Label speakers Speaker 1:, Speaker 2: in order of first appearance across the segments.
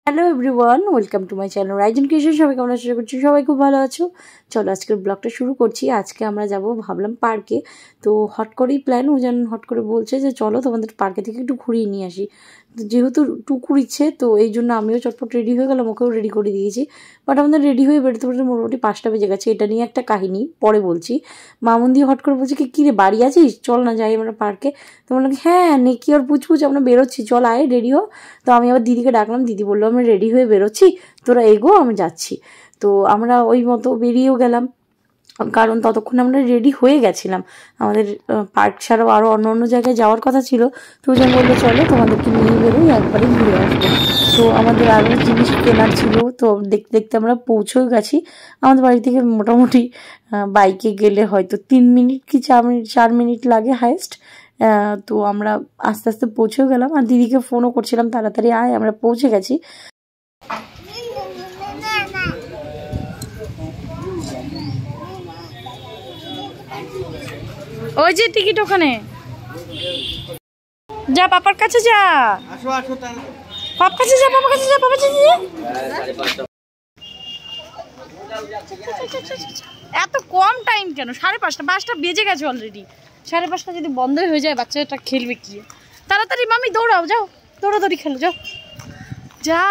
Speaker 1: Hello everyone, welcome to my channel রাইজন কিশোর। সবাই কেমন আশা করছি সবাই খুব ভালো আছো। চলো আজকের ব্লগটা শুরু করছি। আজকে আমরা যাব ভাবলাম পার্কে। তো হট করেই প্ল্যান, ও যেন হট করে বলছে যে চলো তোমাদের পার্কে থেকে একটু ঘুরিয়ে নিয়ে আসি। যেহেতু টুকুর ইচ্ছে, তো এই জন্য আমিও চটপট রেডি হয়ে গেলাম, ওকেও রেডি করে দিয়েছি। বাট আমাদের রেডি হয়ে বেরোতে বেরোতে মোটামুটি 5টা বেজে গেছে। এটা নিয়ে একটা কাহিনী পরে বলছি। মামুন দিয়ে হট করে বলছে কি রে বাড়ি আছিস, চল না যাই আমরা পার্কে। তো বললাম হ্যাঁ নেকি আর পুচপুচ আমরা বেরোচ্ছি, চল আয় রেডি হো। তো আমি আবার দিদিকে ডাকলাম, দিদি বললো আমরা রেডি হয়ে বেরোচ্ছি, তোরা এগো আমি যাচ্ছি। তো আমরা ওই মতো বেরিয়েও গেলাম, কারণ ততক্ষণ আমরা রেডি হয়ে গেছিলাম। আমাদের পার্ক ছাড়াও আরও অন্য অন্য জায়গায় যাওয়ার কথা ছিল। তো যেন বললো চলো তোমাদেরকে নিয়ে বেরোই, একবারে ঘুরে আসবো। তো আমাদের আরও জিনিস কেনার ছিল, তো দেখতে দেখতে আমরা পৌঁছেও গেছি। আমাদের বাড়ি থেকে মোটামুটি বাইকে গেলে হয়তো 3 মিনিট কি 4 মিনিট লাগে হাইয়েস্ট। তো আমরা আস্তে আস্তে পৌঁছেও গেলাম, আর দিদিকে ফোনও করছিলাম তাড়াতাড়ি আয়, আমরা পৌঁছে গেছি। ওই যে টিকিট ওখানে, যা পাপার কাছে যা, পাপার কাছে যা, পাপার কাছে যা, পাপার কাছে যা। এত কম টাইম কেন? 5:30, 5টা বেজে গেছে অলরেডি। 5:30 যদি বন্ধই হয়ে যায় বাচ্চাটা খেলবে কি? তাড়াতাড়ি মামি দৌড়াও, যাও দৌড়াদৌড়ি খেলো, যাও যা।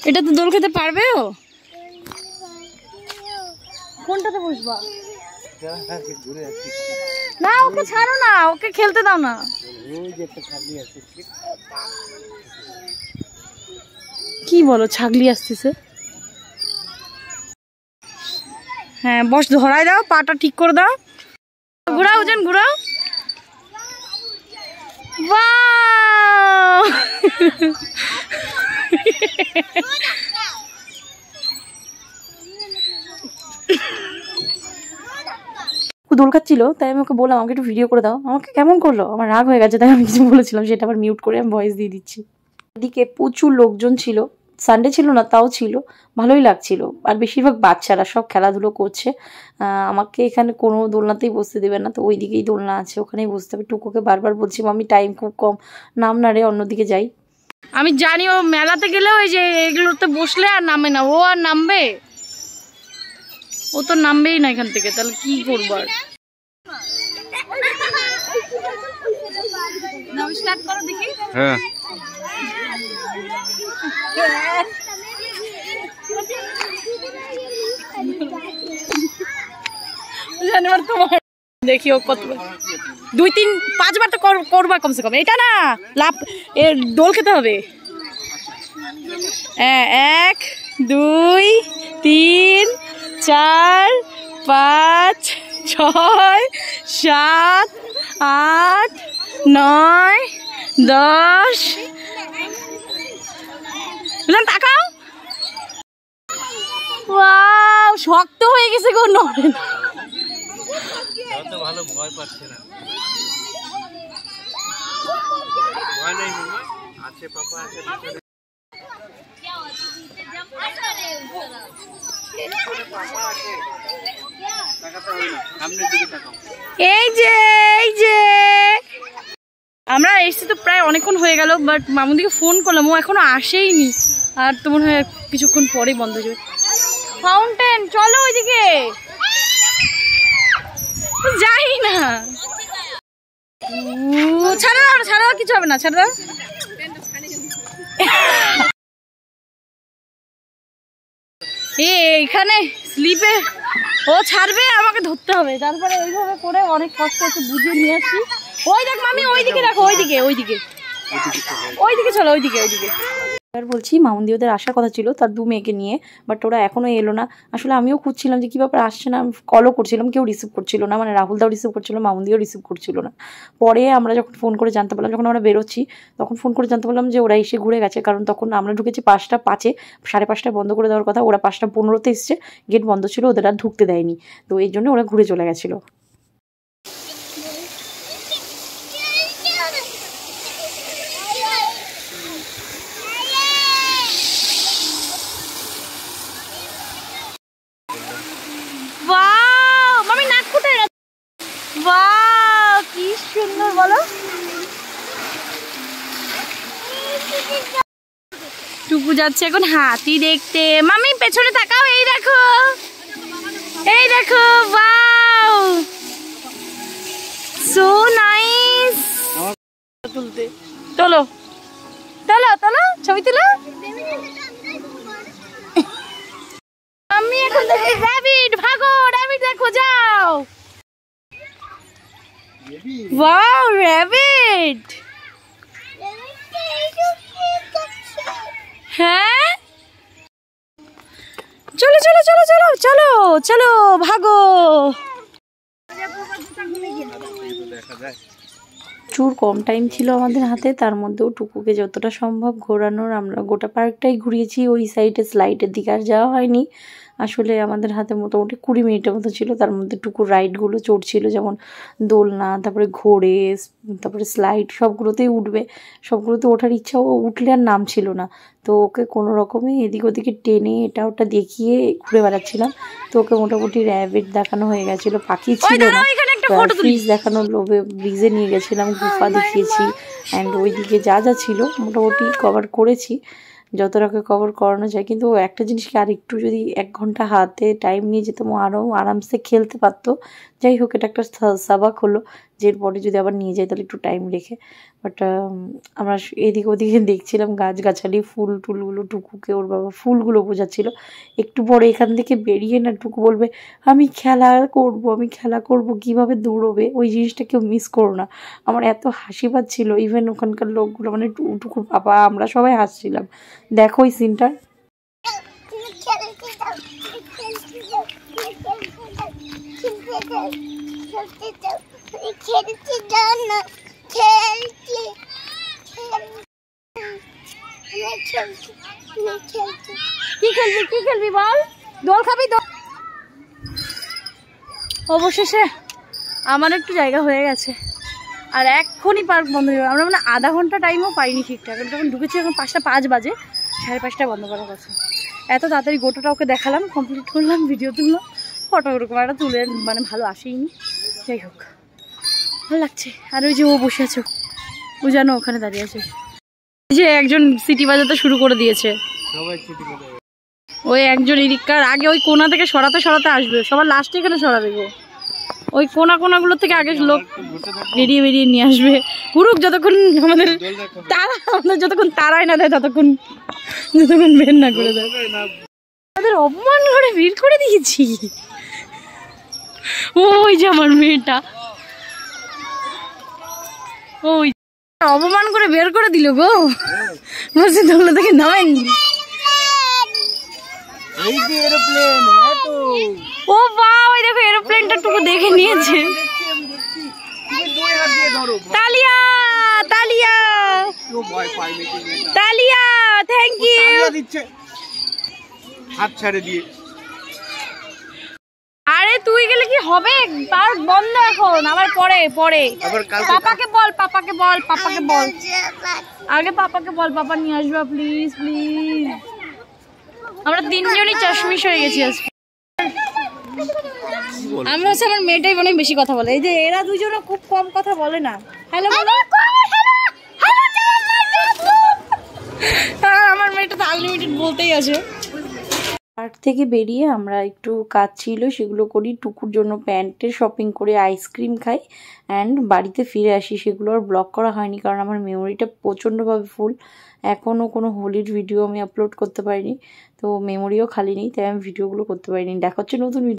Speaker 1: এটা তো দোল খেতে পারবে ও? কোনটাতে বসবা? না ওকে ছাড়ো না, ওকে খেলতে দাও না। কি বলো ছাগলি আসতেছে? হ্যাঁ বস, ধরাই দাও, পাটা ঠিক করে দাও, ঘুরাও যেন ঘুরাও। বাহ দোল খাচ্ছিল, তাই আমি ওকে বললাম আমাকে একটু ভিডিও করে দাও। আমাকে কেমন করলো, আমার রাগ হয়ে গেছে, তাই আমি কিছু বলেছিলাম, সেটা আবার মিউট করে আমি ভয়েস দিয়ে দিচ্ছি। এদিকে প্রচুর লোকজন ছিল, সানডে ছিল না তাও ছিল, ভালোই লাগছিল। আর বেশিরভাগ বাচ্চারা সব খেলাধুলো করছে। আমাকে এখানে কোনো দোলনাতেই বসতে দেবে না, তো ওই দিকেই দোলনা আছে, ওখানেই বসতে হবে। টুকুকে বারবার বলছি আমি টাইম খুব কম, নাম না রে, অন্যদিকে যাই। আমি জানি ও মেলাতে গেলে ওই যে এগুলোতে বসলে আর নামে না, ও আর নামবে? ও তো নামবেই না এখান থেকে, তাহলে কি করবো আর? স্টার্ট করো দেখি। হ্যাঁ দেখি ও কত 2, 3, 5 বার তো করবা কমসে কম। এটা না লাভ, এর দোল খেতে হবে। 1, 2, 3, 4, 5, 6, 7, 8, 9, 10। তাকাও, ওয়াও শক্ত হয়ে গেছে গো, নড়ে না। ভালো ভয় পাচ্ছে না, ভয় নেই মামা, আছে পাপা আছে। এই যে আমরা এসে তো প্রায় অনেকক্ষণ হয়ে গেল, বাট মামুদিকে ফোন করলাম, ও এখনো আসেইনি। আর তো মনে হয় কিছুক্ষণ পরেই বন্ধ হয়ে যাবে। ফাউন্টেন চলো ওইদিকে, যাই না। ছাড়া দাও, ছাড়া দাও, কিছু হবে না, ছাড়া দাও। এইখানে স্লিপে ও ছাড়বে, আমাকে ধরতে হবে, তারপরে ওইভাবে করে অনেক কষ্ট হচ্ছে বুঝিয়ে নিয়ে আসছি। ওই দেখ মামি, ওইদিকে দেখো, ওইদিকে চলো, ওইদিকে। আর বলছি মামুদি ওদের আসার কথা ছিল তার 2 মেয়েকে নিয়ে, বাট ওরা এখনো এলো না। আসলে আমিও খুঁজছিলাম যে কি ব্যাপার আসছে না, আমি কলও করছিলাম, কেউ রিসিভ করছিল না, মানে রাহুলদাও রিসিভ করছিল, মামুদিও রিসিভ করছিল না। পরে আমরা যখন ফোন করে জানতে পারলাম, যখন আমরা বেরোচ্ছি তখন ফোন করে জানতে পারলাম যে ওরা এসে ঘুরে গেছে। কারণ তখন আমরা ঢুকেছি 5টা 5-এ, 5:30টায় বন্ধ করে দেওয়ার কথা, ওরা 5টা 15-তে এসছে, গেট বন্ধ ছিল, ওদের আর ঢুকতে দেয়নি, তো এই জন্য ওরা ঘুরে চলে গেছিলো। টুকু যাচ্ছে এখন হাতি দেখতে। মামি পেছনে তাকাও, এই দেখো, এই দেখো, ওয়াও সো নাইস। তুলতে চলো চলো চলো, ছবি তুলো। আমি এখন দেখি র‍্যাবিট, ভাগো র‍্যাবিট দেখো, যাও। ওয়াও র‍্যাবিট, হ্যাঁ চলো চলো চলো চলো চলো চলো, ভাগো। প্রচুর কম টাইম ছিল আমাদের হাতে, তার মধ্যেও টুকুকে যতটা সম্ভব ঘোরানোর, আমরা গোটা পার্কটাই ঘুরিয়েছি। ওই সাইডে স্লাইডের দিকে আর যাওয়া হয়নি। আসলে আমাদের হাতে মোটামুটি 20 মিনিটের মতো ছিল, তার মধ্যে টুকুর রাইডগুলো চড়ছিল, যেমন দোলনা, তারপরে ঘোড়ে, তারপরে স্লাইড, সবগুলোতেই উঠবে। সবগুলোতে ওঠার ইচ্ছাও, উঠলে আর নাম ছিল না। তো ওকে কোনো রকমে এদিক ওদিকে টেনে এটা ওটা দেখিয়ে ঘুরে বেড়াচ্ছিলাম। তো ওকে মোটামুটি র‍্যাবিট দেখানো হয়ে গেছিলো, পাখি ছিল না। ফ্রিজ দেখানোর লোভে ব্রিজে নিয়ে গেছিলাম, গুফা দেখিয়েছি, অ্যান্ড ওইদিকে যা যা ছিল মোটামুটি কভার করেছি যতটাকে কভার করানো যায়। কিন্তু একটা জিনিসকে আর একটু যদি 1 ঘন্টা হাতে টাইম নিয়ে যেতাম, আরও আরামসে খেলতে পারতো। যাই হোক, এটা একটা সাবাক হলো যে এরপরে যদি আবার নিয়ে যাই তাহলে একটু টাইম রেখে। বাট আমরা এদিকে ওদিকে দেখছিলাম গাছগাছালি, ফুল টুলগুলো, টুকুকে ওর বাবা ফুলগুলো বোঝাচ্ছিল। একটু পরে এখান থেকে বেরিয়ে না টুকু বলবে আমি খেলা করব, আমি খেলা করব, কীভাবে দৌড়বে, ওই জিনিসটা কেউ মিস করো না। আমার এত হাসি পাচ্ছিল, ইভেন ওখানকার লোকগুলো, মানে টুকুর বাবা, আমরা সবাই হাসছিলাম। দেখো ওই সিনটা। কি খেলবি, কি খেলবি বল? দোল খাবি? অবশেষে আমার একটু জায়গা হয়ে গেছে, আর এক্ষুনি পার্ক বন্ধ হয়ে যাবে। আমরা মানে আধা ঘন্টা টাইমও পাইনি ঠিকঠাক। যখন ঢুকেছি এখন 5টা 5 বাজে, 5:30টায় বন্ধ করার কথা। এত তাড়াতাড়ি গোটাটা ওকে দেখালাম, কমপ্লিট করলাম, ভিডিও তুললাম, ফটো ওরকম একটা তুলে মানে ভালো আসেইনি। যাই হোক, ভালো লাগছে। আর ওই যে ও বসে আছে, ও জানো ওখানে দাঁড়িয়ে আছে, যে একজন সিটি বাজাতে শুরু করে দিয়েছে। ওই একজন এদিককার আগে ওই কোনা থেকে সরাতে সরাতে আসবে, সবার লাস্টে এখানে সরাবে গো। ওই কোনাগুলো থেকে আগে লোক বেরিয়ে বেরিয়ে নিয়ে আসবে। ঘুরুক যতক্ষণ আমাদের যতক্ষণ তারাই না দেয়, যতক্ষণ বের না করে দেয়। আমাদের অপমান করে বের করে দিয়েছি। ওই যে আমার মেয়েটা, ওই অপমান করে বের করে দিল গো, বলছে দোলনা থেকে নামাইনি। ও বাবা, ওই দেখো এরোপ্লেনটা টুকু দেখে নিয়েছে। তালিয়া তালিয়া তালিয়া, থ্যাংক ইউ। হাত ছেড়ে দিয়ে, আরে তুই গেলে কি হবে, পার্ক বন্ধ এখন, আবার পরে পরে। পাপাকে বল, পাপাকে বল, পাপাকে বল, আগে পাপাকে বল, পাপা নিয়ে আসবা প্লিজ প্লিজ। আমরা 3 জনই চশমিশ হয়ে গেছি আজকে। আমরা হচ্ছে, আমার মেয়েটাই অনেক বেশি কথা বলে। এই যে এরা দুজনও খুব কম কথা বলে না। হ্যালো বলো। আমার মেয়েটা তো আনলিমিটেড বলতেই আছে। পার্ক থেকে বেরিয়ে আমরা একটু কাজ ছিল সেগুলো করি, টুকুর জন্য প্যান্টের শপিং করে আইসক্রিম খাই, অ্যান্ড বাড়িতে ফিরে আসি। সেগুলো আর ব্লগ করা হয়নি কারণ আমার মেমোরিটা প্রচণ্ডভাবে ফুল। এখনও কোনো হোলির ভিডিও আমি আপলোড করতে পারিনি, তো মেমোরিও খালি নেই, তাই আমি ভিডিওগুলো করতে পারিনি। দেখা হচ্ছে নতুন ভিডিও।